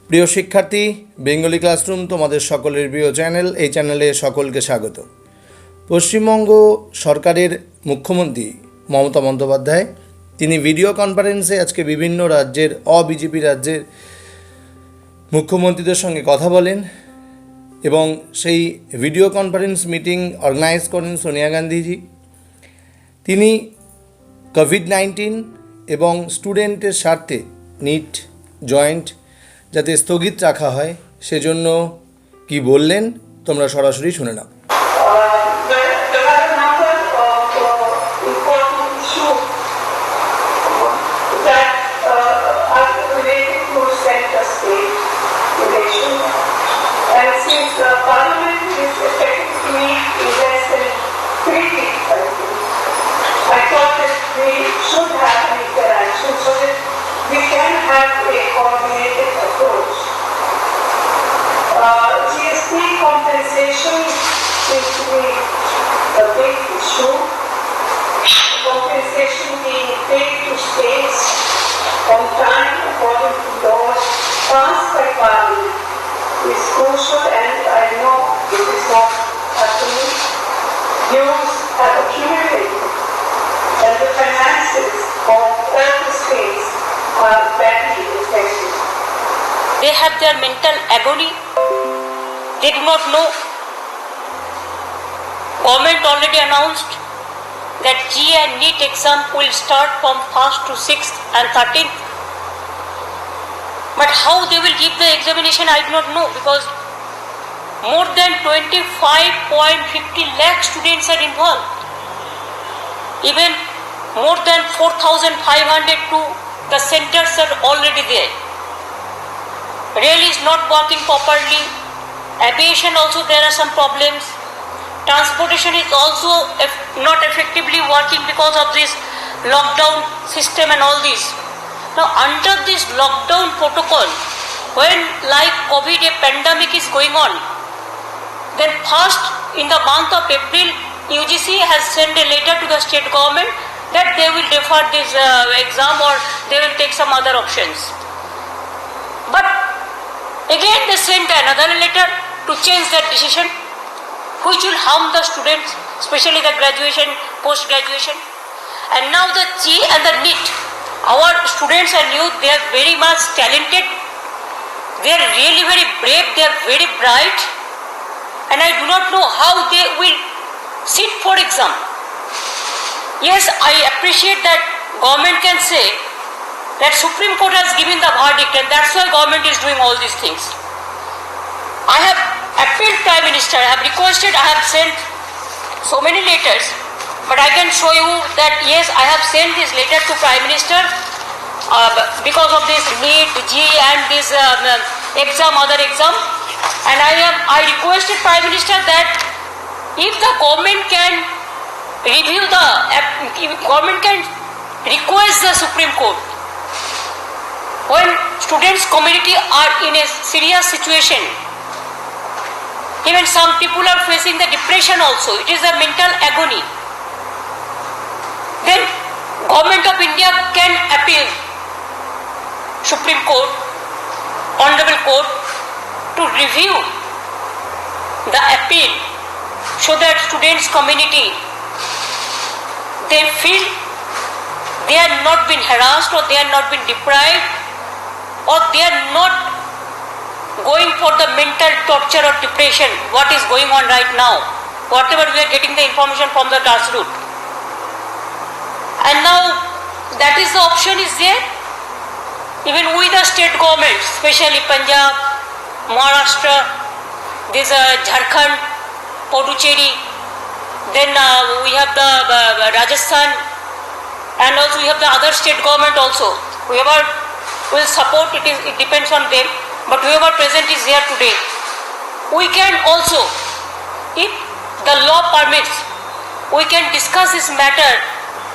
প্রিয় শিক্ষার্থী, Bengali classroom তোমাদের সকলের প্রিয় চ্যানেল। এই চ্যানেলে সকলকে স্বাগত। পশ্চিমবঙ্গ সরকারের মুখ্যমন্ত্রী মমতা বন্দ্যোপাধ্যায় তিনি ভিডিও কনফারেন্সে আজকে বিভিন্ন রাজ্যের বিজেপি রাজ্যের মুখ্যমন্ত্রীদের সঙ্গে কথা বলেন এবং সেই ভিডিও কনফারেন্স মিটিং অর্গানাইজ করেন সোনিয়া গান্ধীজি। তিনি কোভিড-19 এবং স্টুডেন্টের স্বার্থে নিট জয়েন্ট যাতে স্থগিত রাখা হয় সেজন্য কি বললেন তোমরা সরাসরি শুনে নাও। I thought that we should have an interaction so that we can have a coordinated approach. GST compensation seems to be a big issue. Compensation being paid to states on time according to laws passed by Parliament is crucial, and I know it is not happening. Dues have accumulated, and the finances of all the states are badly affected. They have their mental agony. They do not know. Government already announced that JEE and NEET exam will start from 1st to 6th and 13th. But how they will give the examination, I do not know, because more than 25.50 lakh students are involved. Even more than 4,500 to the centers are already there. Rail is not working properly. Aviation also there are some problems. Transportation is also not effectively working because of this lockdown system and all this. Now under this lockdown protocol, when like COVID a pandemic is going on, then first in the month of April UGC has sent a letter to the state government that they will defer this exam or they will take some other options. But again they sent another letter to change that decision, which will harm the students, especially the graduation, post-graduation. And now the JEE and the NEET, our students and youth, they are very much talented, they are really very brave, they are very bright, and I do not know how they will sit for exam. Yes, I appreciate that government can say that Supreme Court has given the verdict and that's why government is doing all these things. I have appealed Prime Minister, I have requested, I have sent so many letters, but I can show you that yes, I have sent this letter to Prime Minister because of this NEET, JEE and this exam, other exam, and I requested Prime Minister that if the government can review government can request the Supreme Court when students community are in a serious situation. Even some people are facing the depression also. It is a mental agony. Then Government of India can appeal Supreme Court, Honorable Court to review the appeal so that students community they feel they are not been harassed or they are not been deprived or they are not going for the mental torture or depression what is going on right now, whatever we are getting the information from the grassroots. And now that is the option is there. Even with the state governments, especially Punjab, Maharashtra, this Jharkhand, Puducherry, then we have the Rajasthan, and also we have the other state government also. Whoever will support it depends on them, but whoever present is here today. We can also, if the law permits, we can discuss this matter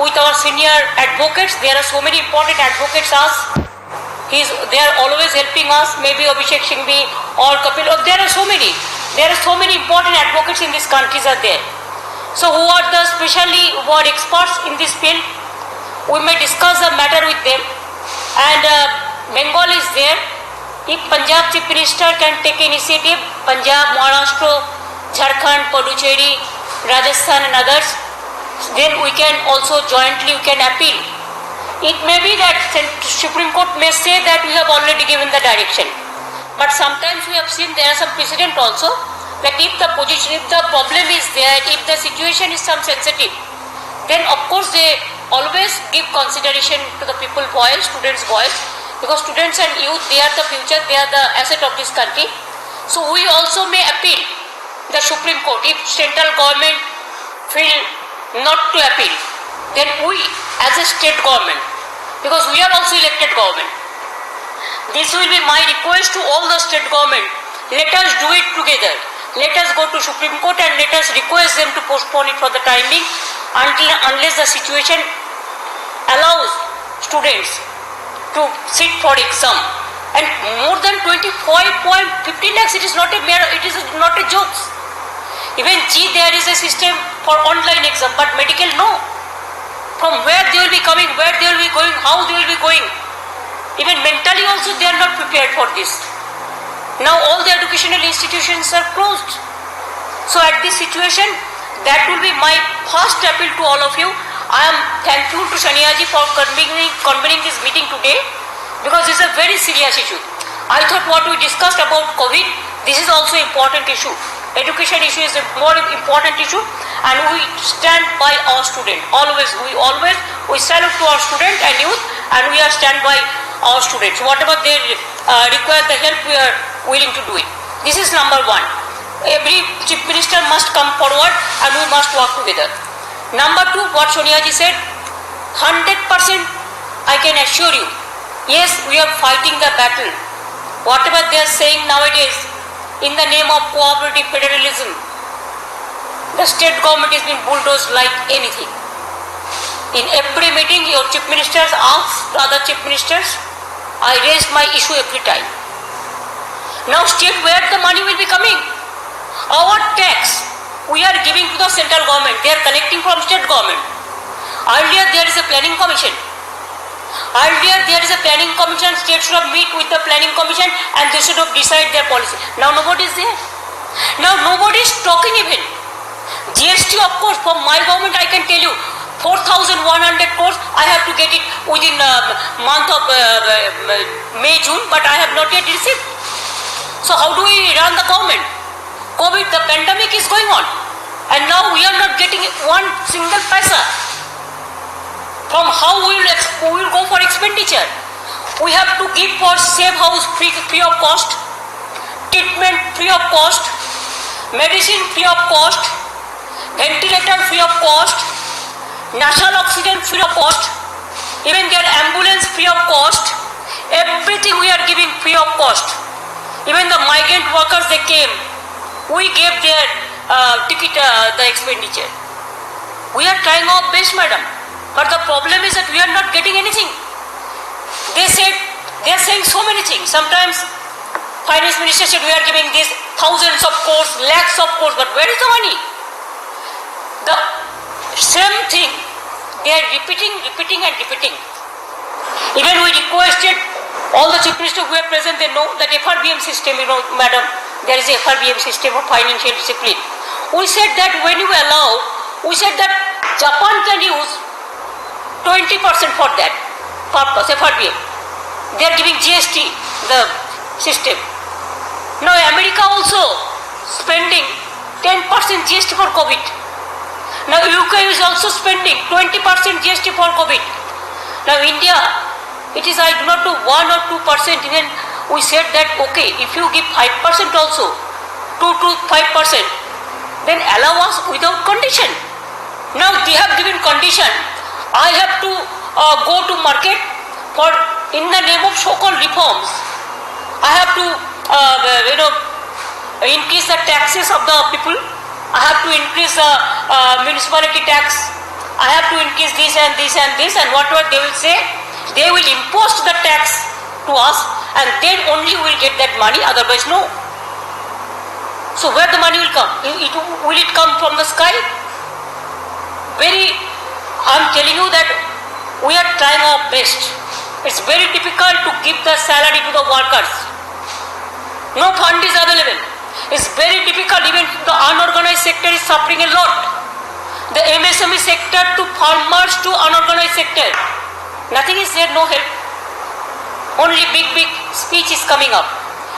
with our senior advocates. There are so many important advocates they are always helping us, maybe Abhishek Singhvi or Kapil, there are so many important advocates in this countries are there. So who are experts in this field, we may discuss the matter with them, and Bengal is there, If Punjab Chief Minister can take initiative, Punjab, Maharashtra, Jharkhand, Puducherry, Rajasthan and others, then we can also jointly appeal. It may be that Supreme Court may say that we have already given the direction. But sometimes we have seen there are some precedent also that if the problem is there, if the situation is some sensitive, then of course they always give consideration to the people voice, students' voice, because students and youth, they are the future, they are the asset of this country. So we also may appeal the Supreme Court. If central government feel not to appeal, then we as a state government, because we are also elected government, this will be my request to all the state government, let us do it together. Let us go to Supreme Court and let us request them to postpone it for the time being unless the situation allows students to sit for exam. And more than 25.50 lakhs, it is not a joke. Even there is a system for online exam, but medical no. From where they will be coming, where they will be going, how they will be going. Even mentally also they are not prepared for this. Now all the educational institutions are closed. So at this situation, that will be my first appeal to all of you. I am thankful to Saniaji for convening this meeting today, because this is a very serious issue. I thought what we discussed about COVID, this is also important issue. Education issue is a more important issue, and we stand by our student. We salute to our student and youth, and we are stand by our students. Whatever they require the help, we are willing to do it. This is number one. Every chief minister must come forward and we must work together. Number two, what Soniaji said, 100% I can assure you, yes, we are fighting the battle. Whatever they are saying nowadays in the name of cooperative federalism, the state government is being bulldozed like anything. In every meeting, your chief ministers ask the other chief ministers, I raised my issue every time. Now state, where the money will be coming? Our tax we are giving to the central government, they are collecting from state government. Earlier there is a planning commission. States should have meet with the planning commission and they should have decided their policy. Now nobody is there. Now nobody is talking even. GST, of course, from my government I can tell you, 4,100 crores, I have to get it within month of May, June, but I have not yet received. So how do we run the government? COVID, the pandemic is going on, and now we are not getting one single paisa. From how we will go for expenditure? We have to give for safe house free of cost, treatment free of cost, medicine free of cost, ventilator free of cost, nasal oxygen free of cost, even their ambulance free of cost. Everything we are giving free of cost. Even the migrant workers, they came, we gave their ticket, the expenditure. We are trying our best, madam, but the problem is that we are not getting anything. They are saying so many things. Sometimes finance minister said we are giving this thousands of crores, lakhs of crores, but where is the money? The same thing they are repeating. Even we requested all the chief ministers who are present, they know that FRBM system, madam, there is a FRBM system of financial discipline. We said that when you allow, we said that Japan can use 20% for that purpose, FRBM. They are giving GST, the system. Now America also spending 10% GST for COVID. Now UK is also spending 20% GST for COVID. Now India, it is, I do not know, 1 or 2%. Even we said that, okay, if you give 5% also, 2 to 5%, then allow us without condition. Now they have given condition. I have to go to market for, in the name of so-called reforms, I have to, increase the taxes of the people. I have to increase the municipality tax. I have to increase this and this and this, and whatever they will say, they will impose the tax to us, and then only we will get that money, otherwise no. So where the money will come? Will it come from the sky? I am telling you that we are trying our best. It's very difficult to give the salary to the workers. No fund is available. It's very difficult. Even the unorganized sector is suffering a lot. The MSME sector to farmers to unorganized sector. Nothing is there, no help. Only big speech is coming up.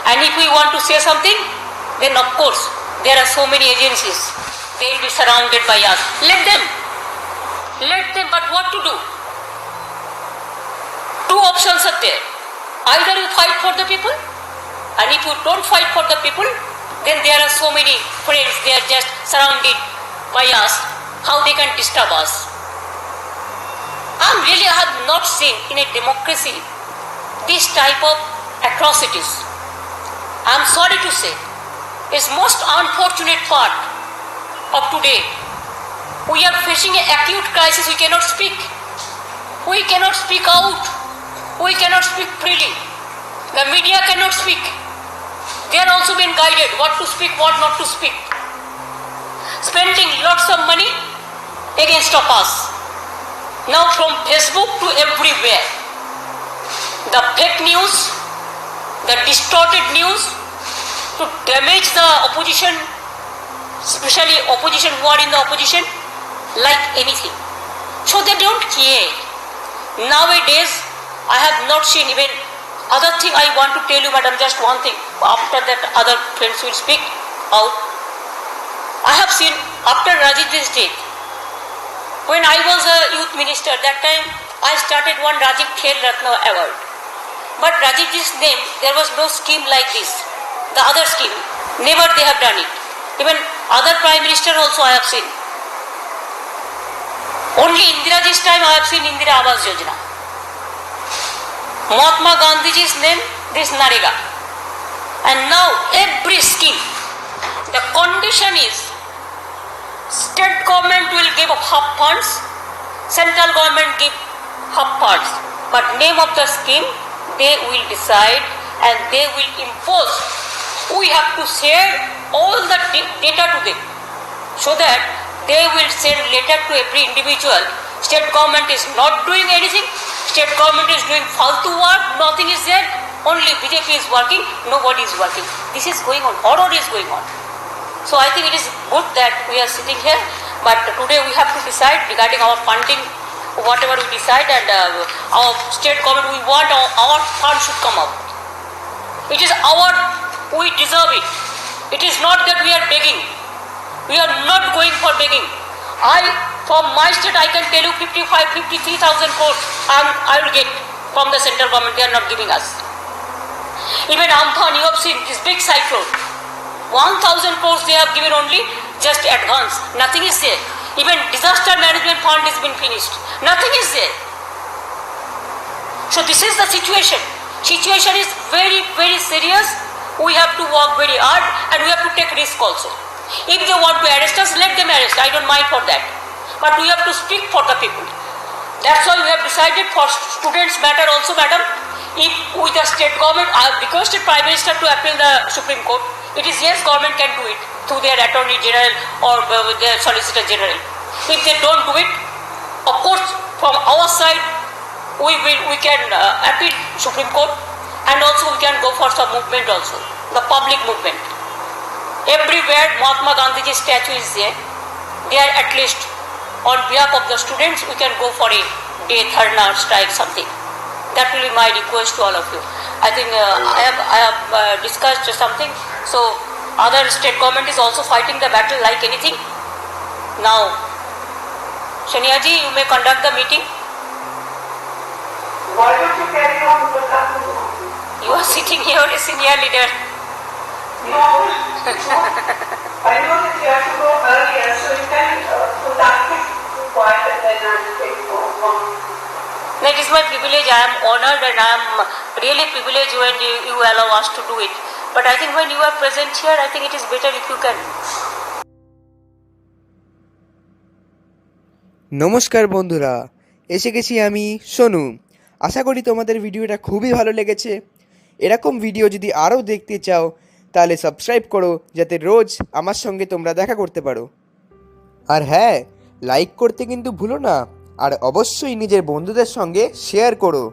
And if we want to say something, then of course, there are so many agencies. They will be surrounded by us. Let them, but what to do? Two options are there. Either you fight for the people, and if you don't fight for the people, then there are so many friends, they are just surrounded by us, how they can disturb us. I have not seen in a democracy this type of atrocities. I am sorry to say, it's most unfortunate part of today. We are facing an acute crisis, we cannot speak. We cannot speak out. We cannot speak freely. The media cannot speak. They are also being guided what to speak, what not to speak. Spending lots of money against of us. Now from Facebook to everywhere. The fake news, the distorted news to damage the opposition, especially opposition who are in the opposition, like anything. So they don't care. Nowadays, I have not seen even other thing I want to tell you, madam, just one thing. After that, other friends will speak out. I have seen after Rajiv's death, when I was a youth minister, that time I started one Rajiv Khel Ratna award. But Rajiv's name, there was no scheme like this. The other scheme, never they have done it. Even other prime minister also I have seen. Only Indiraji's time I have seen Indira Awas Yojana. Mahatma Gandhiji's name, this Narega. And now every scheme, the condition is state government will give half funds, central government give half funds. But name of the scheme, they will decide and they will impose. We have to share all the data to them so that they will send letter to every individual. State government is not doing anything. State government is doing faltu work. Nothing is there. Only BJP is working. Nobody is working. This is going on. Horror is going on. So I think it is good that we are sitting here. But today we have to decide regarding our funding, whatever we decide, and our state government, we want our fund should come out. It is our, we deserve it. It is not that we are begging. We are not going for begging. From my state, I can tell you 53,000 crores I will get from the central government. They are not giving us. Even Amphan, you have seen this big cyclone. 1,000 crores they have given only just advance. Nothing is there. Even disaster management fund has been finished. Nothing is there. So this is the situation. Situation is very, very serious. We have to work very hard and we have to take risk also. If they want to arrest us, let them arrest. I don't mind for that. But we have to speak for the people. That's why we have decided for students matter also, madam. If with the state government, I have requested Prime Minister to appeal the Supreme Court. It is yes, government can do it through their Attorney General or their Solicitor General. If they don't do it, of course, from our side, we can appeal Supreme Court, and also we can go for some movement also, the public movement. Everywhere Mahatma Gandhi's statue is there, there at least on behalf of the students, we can go for a day, dharna, strike, something. That will be my request to all of you. I think I have discussed something. So other state government is also fighting the battle like anything. Now, Shaniaji, you may conduct the meeting. Why don't you carry on with that? You are sitting here, a senior leader. No, I know that you have to go earlier, so you can put that quiet and then I'll take one. It is my privilege. I am honored and I am really privileged when you allow us to do it. But I think when you are present here, I think it is better if you can. নমস্কার বন্ধুরা, এসে গেছি আমি সোনু। আশা করি তোমাদের ভিডিওটা খুবই ভালো লেগেছে। এরকম ভিডিও যদি আরও দেখতে চাও তাহলে সাবস্ক্রাইব করো, যাতে রোজ আমার সঙ্গে তোমরা দেখা করতে পারো। আর হ্যাঁ, লাইক করতে কিন্তু ভুলো না, আর অবশ্যই নিজের বন্ধুদের সঙ্গে শেয়ার করো।